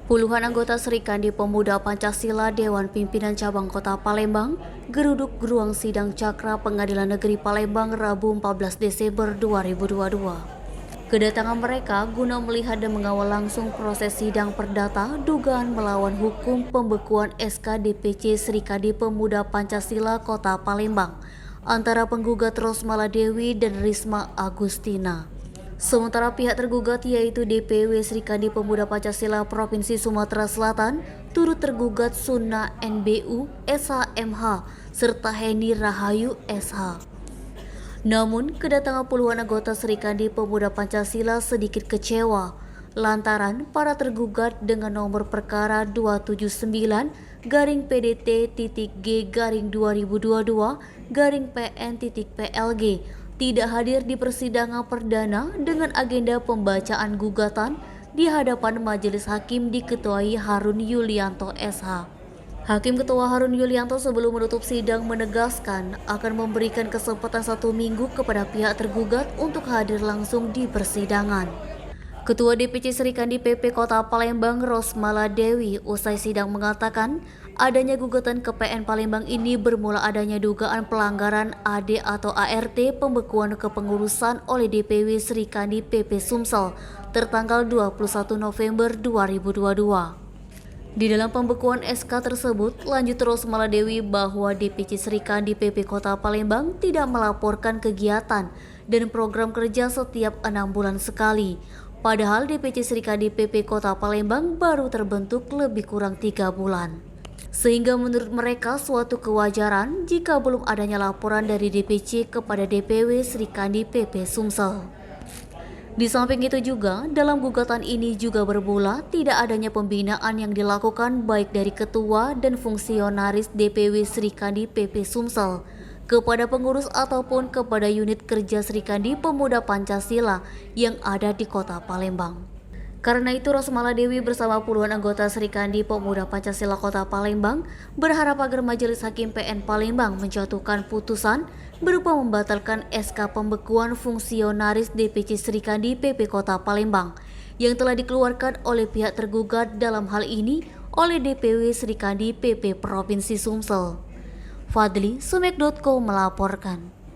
Puluhan anggota Serikandi Pemuda Pancasila Dewan Pimpinan Cabang Kota Palembang geruduk ruang sidang Cakra Pengadilan Negeri Palembang Rabu 14 Desember 2022. Kedatangan mereka guna melihat dan mengawal langsung proses sidang perdata dugaan melawan hukum pembekuan SK DPC Serikandi Pemuda Pancasila Kota Palembang antara penggugat Rosmala Dewi dan Risma Agustina. Sementara pihak tergugat yaitu DPW Serikandi Pemuda Pancasila Provinsi Sumatera Selatan turut tergugat Sunna NBU SHMH serta Heni Rahayu SH. Namun, kedatangan puluhan anggota Serikandi Pemuda Pancasila sedikit kecewa lantaran para tergugat dengan nomor perkara 279-PDT-G-2022-PN-PLG tidak hadir di persidangan perdana dengan agenda pembacaan gugatan di hadapan majelis hakim diketuai Harun Yulianto SH. Hakim Ketua Harun Yulianto sebelum menutup sidang menegaskan akan memberikan kesempatan 1 minggu kepada pihak tergugat untuk hadir langsung di persidangan. Ketua DPC Serikandi PP Kota Palembang Rosmala Dewi usai sidang mengatakan adanya gugatan ke PN Palembang ini bermula adanya dugaan pelanggaran AD atau ART pembekuan kepengurusan oleh DPW Serikandi PP Sumsel tertanggal 21 November 2022. Di dalam pembekuan SK tersebut, lanjut Rosmala Dewi bahwa DPC Serikandi PP Kota Palembang tidak melaporkan kegiatan dan program kerja setiap 6 bulan sekali. Padahal DPC Serikandi PP Kota Palembang baru terbentuk lebih kurang 3 bulan. Sehingga menurut mereka suatu kewajaran jika belum adanya laporan dari DPC kepada DPW Serikandi PP Sumsel. Di samping itu juga, dalam gugatan ini juga bermula tidak adanya pembinaan yang dilakukan baik dari ketua dan fungsionaris DPW Serikandi PP Sumsel kepada pengurus ataupun kepada unit kerja Serikandi Pemuda Pancasila yang ada di Kota Palembang. Karena itu Rosmala Dewi bersama puluhan anggota Serikandi Pemuda Pancasila Kota Palembang berharap agar Majelis Hakim PN Palembang menjatuhkan putusan berupa membatalkan SK pembekuan fungsionaris DPC Serikandi PP Kota Palembang yang telah dikeluarkan oleh pihak tergugat dalam hal ini oleh DPW Serikandi PP Provinsi Sumsel. Fadli, Sumek.co melaporkan.